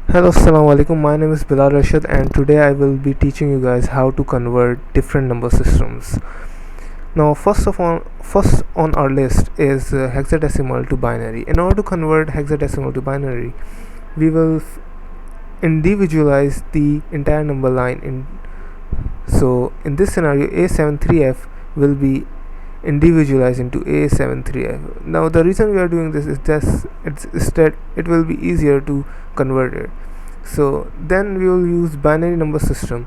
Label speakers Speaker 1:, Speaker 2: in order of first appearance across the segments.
Speaker 1: Hello, assalamu alaikum. My name is Bilal Rashid, and today I will be teaching you guys how to convert different number systems. Now, first on our list is hexadecimal to binary. In order to convert hexadecimal to binary, we will individualize the entire number line. So in this scenario, A73F will be individualized into A73F. Now, the reason we are doing this is that it will be easier to convert it. So then we will use binary number system.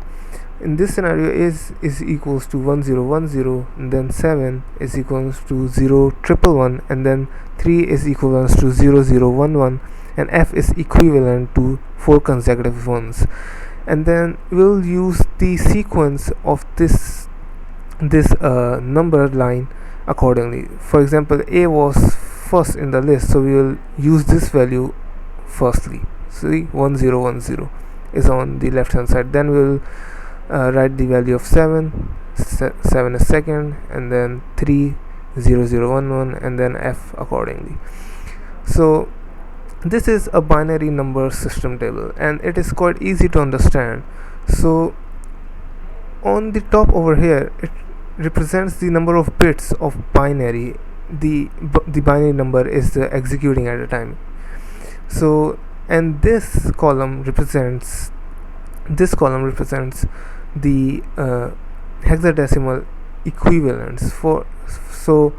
Speaker 1: In this scenario, is equals to 1010, and then 7 is equals to 0111, and then 3 is equivalent to 0011, and F is equivalent to 4 consecutive ones. And then we'll use the sequence of this number line accordingly. For example, A was first in the list, so we will use this value firstly. See, 1010 is on the left hand side. Then we'll write the value of 7 is second, and then 3 0011, and then F accordingly. So this is a binary number system table, and it is quite easy to understand. So on the top over here, it represents the number of bits of binary the binary number is executing at a time. So, and this column represents the hexadecimal equivalents for. So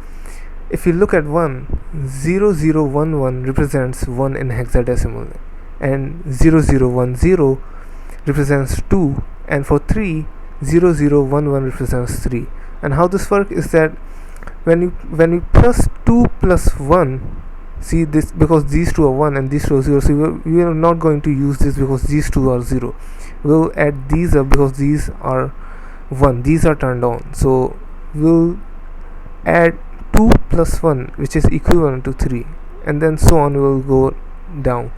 Speaker 1: if you look at 0011 represents 1 in hexadecimal, and 0010 represents 2, and for 3 0011 represents 3. And how this works is that when you plus 2 plus 1, see this, because these two are 1 and these two are 0, so we are not going to use this because these two are 0. We'll add these up because these are 1, these are turned on, so we'll add 2 plus 1, which is equivalent to 3, and then so on will go down.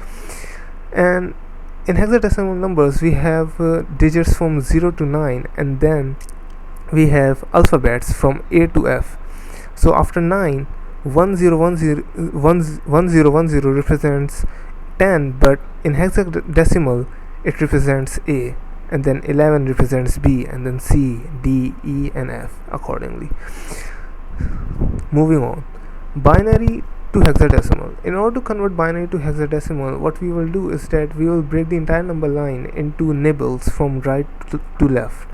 Speaker 1: And in hexadecimal numbers, we have digits from 0 to 9, and then we have alphabets from A to F. So after 9, 1010 represents 10, but in hexadecimal it represents A, and then 11 represents B, and then C, D, E, and F accordingly. Moving on, binary to hexadecimal. In order to convert binary to hexadecimal, what we will do is that we will break the entire number line into nibbles from right to left.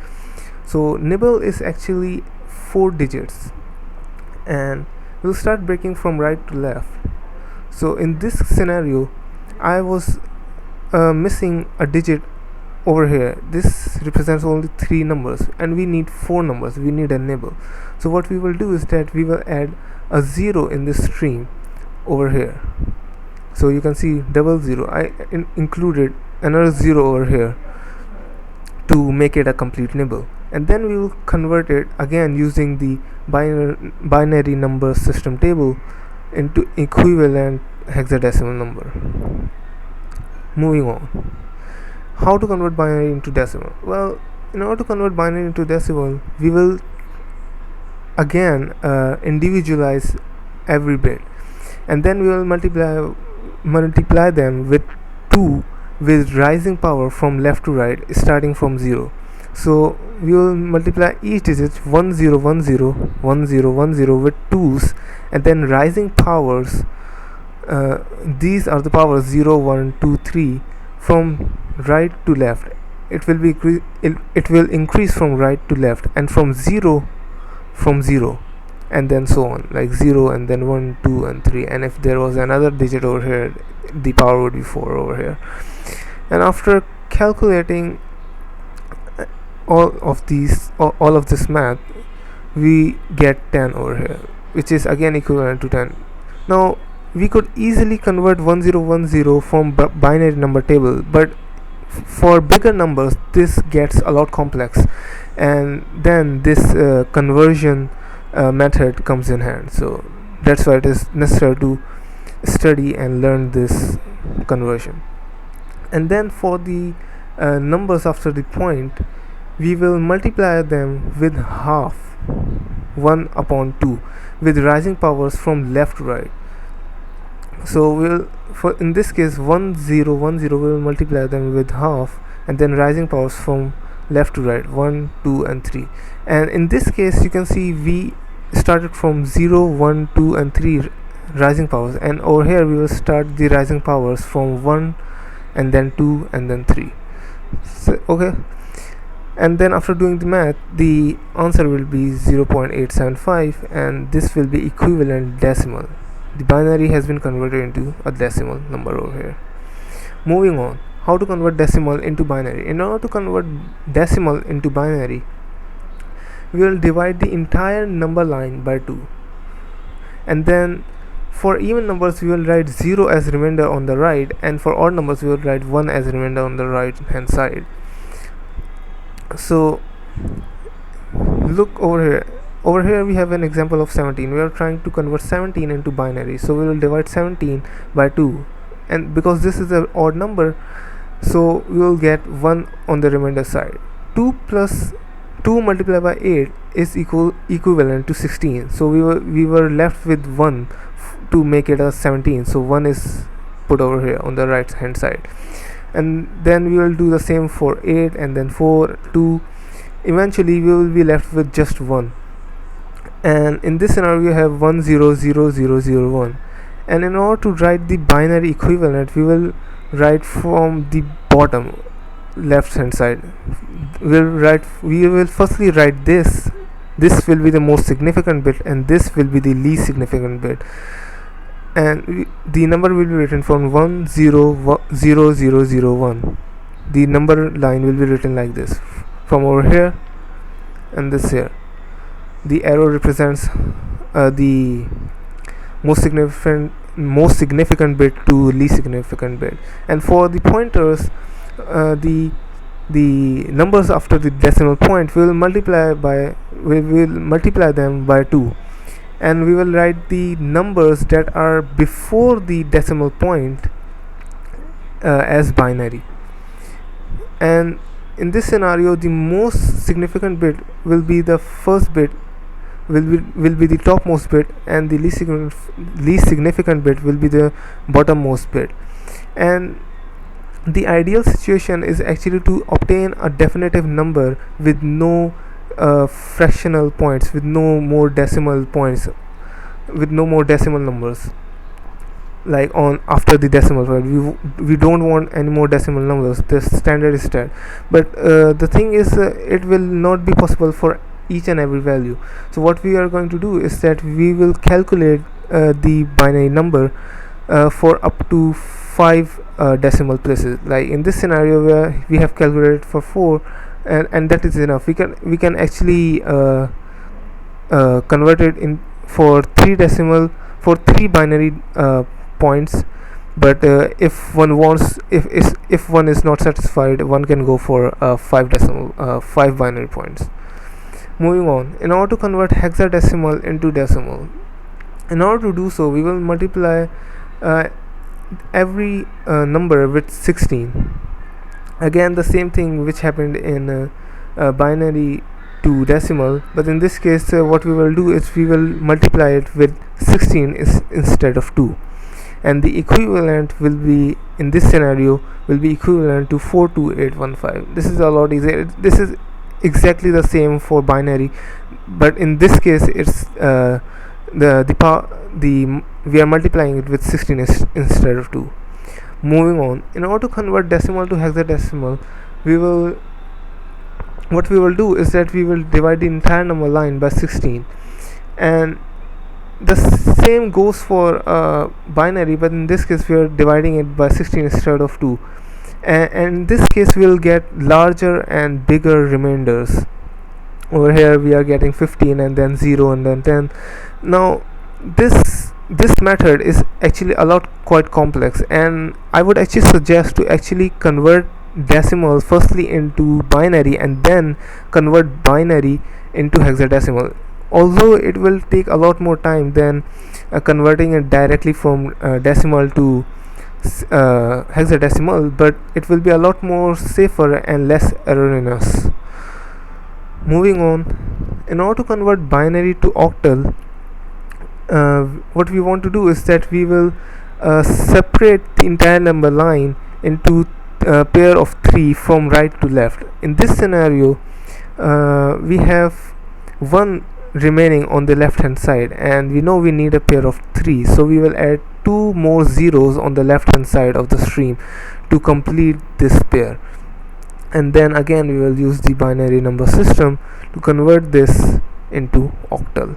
Speaker 1: So nibble is actually 4 digits, and we'll start breaking from right to left. So in this scenario, I was missing a digit over here. This represents only 3 numbers, and we need 4 numbers. We need a nibble. So what we will do is that we will add a 0 in this stream over here. So you can see 00. I included another 0 over here to make it a complete nibble, and then we will convert it again using the binary number system table into equivalent hexadecimal number. Moving on, how to convert binary into decimal? Well, in order to convert binary into decimal, we will again individualize every bit, and then we will multiply them with 2 with rising power from left to right, starting from 0. So we will multiply each digit 1010 1010 with 2's, and then rising powers. These are the powers 0, 1, 2, 3 from right to left. It will increase from right to left, and from 0, and then so on, like 0 and then 1, 2, and 3. And if there was another digit over here, the power would be 4 over here. And after calculating all of this math, we get 10 over here, which is again equivalent to 10. Now we could easily convert 1010 from binary number table, but for bigger numbers this gets a lot complex, and then this conversion method comes in hand. So that's why it is necessary to study and learn this conversion. And then for the numbers after the point, we will multiply them with half, 1 upon 2, with rising powers from left to right. So we'll, for in this case 1010, we will multiply them with half and then rising powers from left to right, 1, 2 and 3. And in this case you can see we started from 0, 1, 2 and 3 rising powers, and over here we will start the rising powers from 1 and then 2 and then 3. So, okay, and then after doing the math the answer will be 0.875, and this will be equivalent decimal. The binary has been converted into a decimal number over here. Moving on, how to convert decimal into binary. In order to convert decimal into binary, we will divide the entire number line by 2, and then for even numbers we will write 0 as remainder on the right, and for odd numbers we will write 1 as remainder on the right hand side. So look over here we have an example of 17. We are trying to convert 17 into binary, so we will divide 17 by 2, and because this is an odd number, so we will get 1 on the remainder side. 2 plus 2 multiplied by 8 is equivalent to 16, so we were left with 1 to make it a 17, so 1 is put over here on the right hand side. And then we will do the same for 8 and then 4, 2. Eventually we will be left with just 1, and in this scenario we have 100001. And in order to write the binary equivalent, we will write from the bottom left hand side. We will firstly write this will be the most significant bit, and this will be the least significant bit, and the number will be written from 100001. The number line will be written like this from over here, and this here. The arrow represents the most significant bit to least significant bit, and for the pointers, the numbers after the decimal point we will multiply them by 2, and we will write the numbers that are before the decimal point as binary. And in this scenario the most significant bit will be the first bit, will be the topmost bit, and the least significant bit will be the bottommost bit. And the ideal situation is actually to obtain a definitive number with no fractional points, with no more decimal points, with no more decimal numbers, like on after the decimal point. We don't want any more decimal numbers. The standard is that. But the thing is, it will not be possible for each and every value. So what we are going to do is that we will calculate the binary number for up to 5 decimal places. Like in this scenario where we have calculated for 4, and that is enough. We can actually convert it in for 3 binary points. But if one is not satisfied, one can go for 5 binary points. Moving on, in order to convert hexadecimal into decimal, in order to do so we will multiply every number with 16. Again the same thing which happened in binary to decimal, but in this case what we will do is we will multiply it with 16 instead of 2, and the equivalent will be, in this scenario, will be equivalent to 42815. This is a lot easier. This is exactly the same for binary, but in this case it's we are multiplying it with 16 instead of 2. Moving on, in order to convert decimal to hexadecimal, what we will do is that we will divide the entire number line by 16, and the same goes for binary, but in this case we are dividing it by 16 instead of 2, and in this case we will get larger and bigger remainders. Over here we are getting 15 and then 0 and then 10. Now this method is actually quite complex, and I would actually suggest to actually convert decimals firstly into binary and then convert binary into hexadecimal, although it will take a lot more time than converting it directly from decimal to hexadecimal, but it will be a lot more safer and less erroneous. Moving on, in order to convert binary to octal, what we want to do is that we will separate the entire number line into a pair of 3 from right to left. In this scenario, we have 1 remaining on the left hand side, and we know we need a pair of 3, so we will add 2 more zeros on the left hand side of the stream to complete this pair. And then again we will use the binary number system to convert this into octal.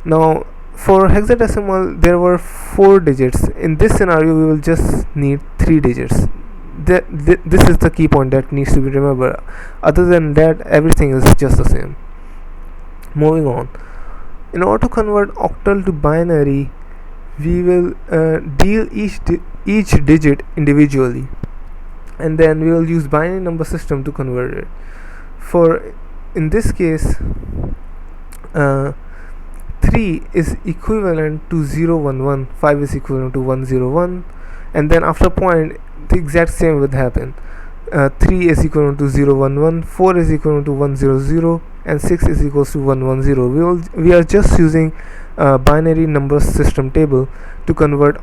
Speaker 1: Now for hexadecimal there were 4 digits. In this scenario we will just need 3 digits. This is the key point that needs to be remembered. Other than that, everything is just the same. Moving on, in order to convert octal to binary, we will deal each digit individually, and then we will use binary number system to convert it. For in this case, 3 is equivalent to 011, 5 is equivalent to 101, and then after point the exact same would happen. 3 is equivalent to 011, 4 is equivalent to 100, and 6 is equals to 110. We are just using binary number system table to convert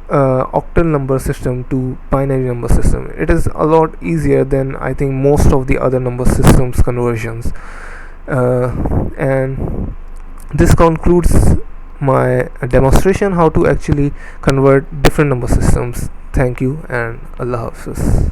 Speaker 1: octal number system to binary number system. It is a lot easier than I think most of the other number systems conversions. And this concludes my demonstration how to actually convert different number systems. Thank you and Allah Hafiz.